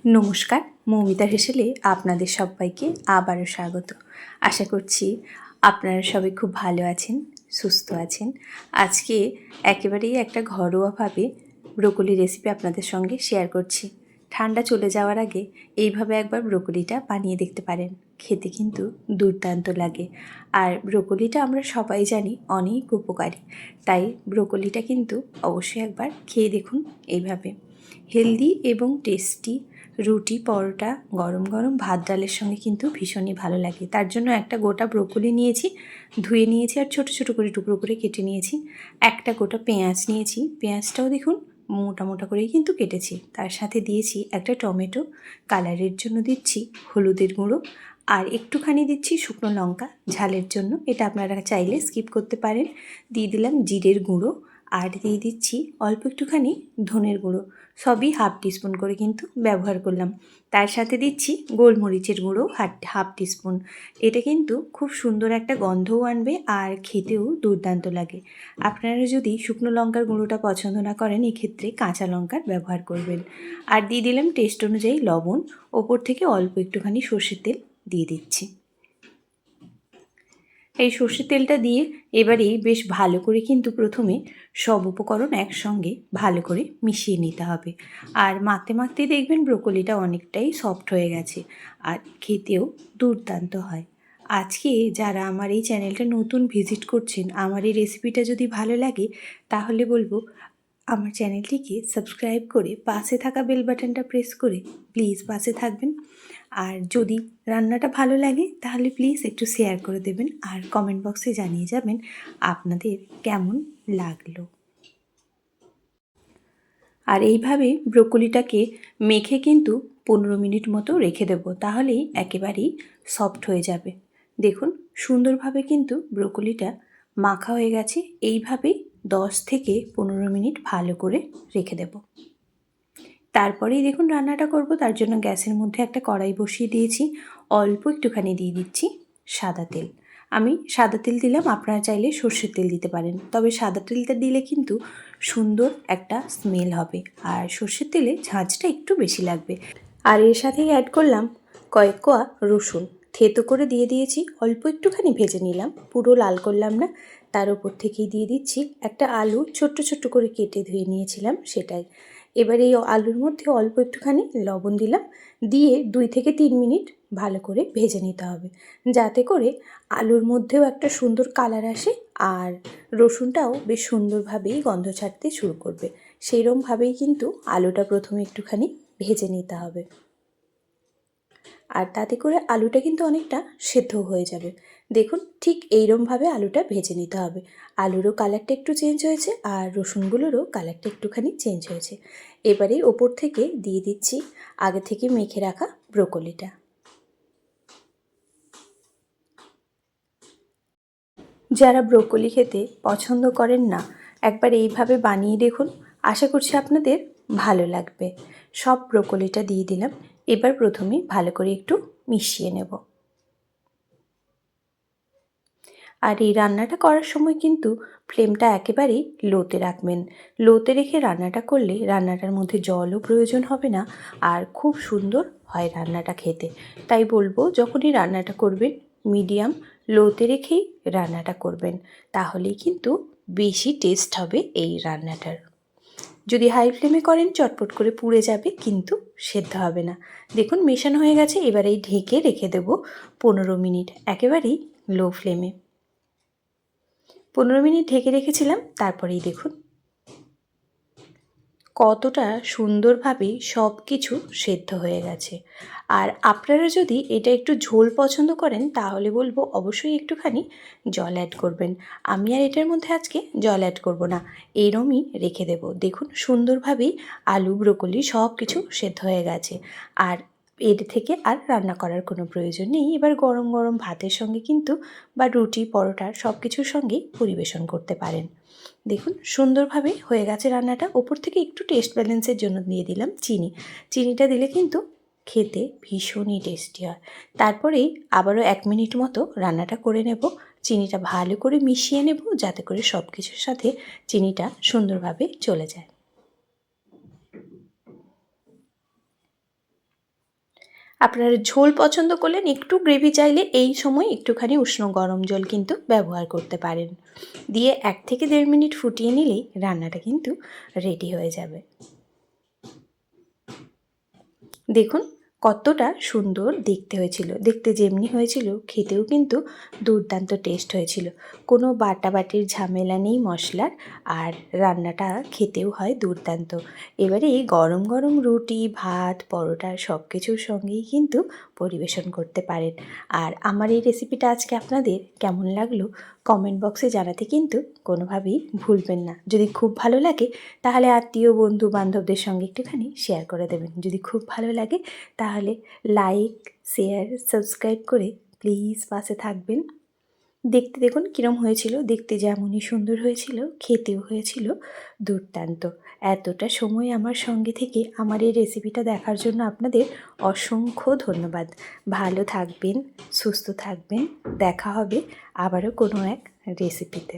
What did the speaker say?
নমস্কার, মৌমিতার হেসেলে আপনাদের সবাইকে আবারও স্বাগত। আশা করছি আপনারা সবাই খুব ভালো আছেন, সুস্থ আছেন। আজকে একেবারেই একটা ঘরোয়াভাবে ব্রোকলি রেসিপি আপনাদের সঙ্গে শেয়ার করছি। ঠান্ডা চলে যাওয়ার আগে এইভাবে একবার ব্রোকলিটা বানিয়ে দেখতে পারেন, খেতে কিন্তু দুর্দান্ত লাগে। আর ব্রোকলিটা আমরা সবাই জানি অনেক উপকারী, তাই ব্রোকলিটা কিন্তু অবশ্যই একবার খেয়ে দেখুন এইভাবে। হেলদি এবং টেস্টি রুটি, পরোটা, গরম গরম ভাত ডালের সঙ্গে কিন্তু ভীষণই ভালো লাগে। তার জন্য একটা গোটা ব্রোকলি নিয়েছি, ধুয়ে নিয়েছি আর ছোটো ছোটো করে টুকরো করে কেটে নিয়েছি। একটা গোটা পেঁয়াজ নিয়েছি, পেঁয়াজটাও দেখুন মোটা মোটা করেই কিন্তু কেটেছি। তার সাথে দিয়েছি একটা টমেটো, কালারের জন্য দিচ্ছি হলুদের গুঁড়ো, আর একটুখানি দিচ্ছি শুকনো লঙ্কা ঝালের জন্য, এটা আপনারা চাইলে স্কিপ করতে পারেন। দিয়ে দিলাম জিরের গুঁড়ো, আর দিয়ে দিচ্ছি অল্প একটুখানি ধনের গুঁড়ো, সবই হাফ টিস্পুন করে কিন্তু ব্যবহার করলাম। তার সাথে দিচ্ছি গোলমরিচের গুঁড়ো হাফ টিস্পুন। এটা কিন্তু খুব সুন্দর একটা গন্ধও আনবে আর খেতেও দুর্দান্ত লাগে। আপনারা যদি শুকনো লঙ্কার গুঁড়োটা পছন্দ না করেন, এক্ষেত্রে কাঁচা লঙ্কার ব্যবহার করবেন। আর দিয়ে দিলাম টেস্ট অনুযায়ী লবণ, ওপর থেকে অল্প একটুখানি সর্ষের তেল দিয়ে দিচ্ছি। এই সর্ষের তেলটা দিয়ে এবারেই বেশ ভালো করে কিন্তু প্রথমে সব উপকরণ একসঙ্গে ভালো করে মিশিয়ে নিতে হবে। আর মাখতে মাখতে দেখবেন ব্রোকলিটা অনেকটাই সফট হয়ে গেছে আর খেতেও দুর্দান্ত হয়। আজকে যারা আমার এই চ্যানেলটা নতুন ভিজিট করছেন, আমার এই রেসিপিটা যদি ভালো লাগে তাহলে বলবো আমার চ্যানেলটিকে সাবস্ক্রাইব করে পাশে থাকা বেল বাটনটা প্রেস করে প্লিজ পাশে থাকবেন। আর যদি রান্নাটা ভালো লাগে তাহলে প্লিজ একটু শেয়ার করে দেবেন আর কমেন্ট বক্সে জানিয়ে যাবেন আপনাদের কেমন লাগলো। আর এইভাবে ব্রোকলিটাকে মেখে কিন্তু 15 মিনিট মতো রেখে দেবো, তাহলেই একেবারেই সফট হয়ে যাবে। দেখুন সুন্দরভাবে কিন্তু ব্রোকলিটা মাখা হয়ে গেছে। এইভাবেই 10 থেকে 15 মিনিট ভালো করে রেখে দেব। তারপরেই দেখুন রান্নাটা করব। তার জন্য গ্যাসের মধ্যে একটা কড়াই বসিয়ে দিয়েছি, অল্প একটুখানি দিয়ে দিচ্ছি সাদা তেল। আমি সাদা তেল দিলাম, আপনারা চাইলে সর্ষের তেল দিতে পারেন, তবে সাদা তেলটা দিলে কিন্তু সুন্দর একটা স্মেল হবে আর সর্ষের তেলে ঝাঁঝটা একটু বেশি লাগবে। আর এর সাথেই অ্যাড করলাম কয়েক কোয়া রসুন, থেতো করে দিয়ে দিয়েছি, অল্প একটুখানি ভেজে নিলাম, পুরো লাল করলাম না। তার উপর থেকেই দিয়ে দিচ্ছি একটা আলু, ছোট্ট ছোট্ট করে কেটে ধুয়ে নিয়েছিলাম সেটাই। এবার এই আলুর মধ্যে অল্প একটুখানি লবণ দিলাম, দিয়ে 2 থেকে 3 মিনিট ভালো করে ভেজে নিতে হবে, যাতে করে আলুর মধ্যেও একটা সুন্দর কালার আসে আর রসুনটাও বেশ সুন্দরভাবেই গন্ধ ছাড়তে শুরু করবে। সেইরকমভাবেই কিন্তু আলুটা প্রথমে একটুখানি ভেজে নিতে হবে, আর তাতে করে আলুটা কিন্তু অনেকটা সেদ্ধ হয়ে যাবে। দেখুন ঠিক এইরকমভাবে আলুটা ভেজে নিতে হবে। আলুরও কালারটা একটু চেঞ্জ হয়েছে আর রসুনগুলোরও কালারটা একটুখানি চেঞ্জ হয়েছে। এবারে ওপর থেকে দিয়ে দিচ্ছি আগে থেকে মেখে রাখা ব্রোকলিটা। যারা ব্রোকলি খেতে পছন্দ করেন না, একবার এইভাবে বানিয়ে দেখুন, আশা করছি আপনাদের ভালো লাগবে। সব ব্রোকলিটা দিয়ে দিলাম, এবার প্রথমেই ভালো করে একটু মিশিয়ে নেব। আর এই রান্নাটা করার সময় কিন্তু ফ্লেমটা একেবারেই লোতে রাখবেন। লোতে রেখে রান্নাটা করলে রান্নাটার মধ্যে জলও প্রয়োজন হবে না আর খুব সুন্দর হয় রান্নাটা খেতে। তাই বলবো যখনই রান্নাটা করবেন মিডিয়াম লোতে রেখেই রান্নাটা করবেন, তাহলেই কিন্তু বেশি টেস্ট হবে এই রান্নাটার। যদি হাই ফ্লেমে করেন চটপট করে পুড়ে যাবে, কিন্তু সেদ্ধ হবে না। দেখুন মেশানো হয়ে গেছে, এবার এই ঢেকে রেখে দেব 15 মিনিট একেবারেই লো ফ্লেমে। 15 মিনিট ঢেকে রেখেছিলাম, তারপরেই দেখুন কতটা সুন্দরভাবে সব কিছু সেদ্ধ হয়ে গেছে। আর আপনারা যদি এটা একটু ঝোল পছন্দ করেন তাহলে বলবো অবশ্যই একটুখানি জল অ্যাড করবেন। আমি আর এটার মধ্যে আজকে জল অ্যাড করব না, এরমই রেখে দেব। দেখুন সুন্দরভাবেই আলু ব্রোকলি সব কিছু সেদ্ধ হয়ে গেছে আর এর থেকে আর রান্না করার কোনো প্রয়োজন নেই। এবার গরম গরম ভাতের সঙ্গে কিন্তু বা রুটি পরোটার সব কিছুর সঙ্গেই পরিবেশন করতে পারেন। দেখুন সুন্দরভাবে হয়ে গেছে রান্নাটা। ওপর থেকে একটু টেস্ট ব্যালেন্সের জন্য দিয়ে দিলাম চিনি। চিনিটা দিলে কিন্তু খেতে ভীষণই টেস্টি হয়। তারপরেই আবারও 1 মিনিট মতো রান্নাটা করে নেব, চিনিটা ভালো করে মিশিয়ে নেব যাতে করে সব কিছুর সাথে চিনিটা সুন্দরভাবে চলে যায়। আপনারা ঝোল পছন্দ করলেন, একটু গ্রেভি চাইলে এই সময় একটুখানি উষ্ণ গরম জল কিন্তু ব্যবহার করতে পারেন। দিয়ে 1 থেকে 1.5 মিনিট ফুটিয়ে নিলেই রান্নাটা কিন্তু রেডি হয়ে যাবে। দেখুন কতটা সুন্দর দেখতে হয়েছিল, দেখতে যেমনি হয়েছিল খেতেও কিন্তু দুর্দান্ত টেস্ট হয়েছিল। কোনো বাটাবাটির ঝামেলা নেই মশলার, আর রান্নাটা খেতেও হয় দুর্দান্ত। এবারে গরম গরম রুটি, ভাত, পরোটা সব কিছুর সঙ্গেই কিন্তু পরিবেশন করতে পারেন। আর আমার এই রেসিপিটা আজকে আপনাদের কেমন লাগলো কমেন্ট বক্সে জানাতে কিন্তু কোনোভাবেই ভুলবেন না। যদি খুব ভালো লাগে তাহলে আত্মীয়, বন্ধু, বান্ধবদের সঙ্গে একটুখানি শেয়ার করে দেবেন। যদি খুব ভালো লাগে তাহলে লাইক, শেয়ার, সাবস্ক্রাইব করে প্লিজ পাশে থাকবেন। দেখতে দেখুন কীরম হয়েছিল, দেখতে যেমনই সুন্দর হয়েছিল খেতেও হয়েছিল দুর্দান্ত। এতটা সময় আমার সঙ্গে থেকে আমার এই রেসিপিটা দেখার জন্য আপনাদের অসংখ্য ধন্যবাদ। ভালো থাকবেন, সুস্থ থাকবেন, দেখা হবে আবারও কোনো এক রেসিপিতে।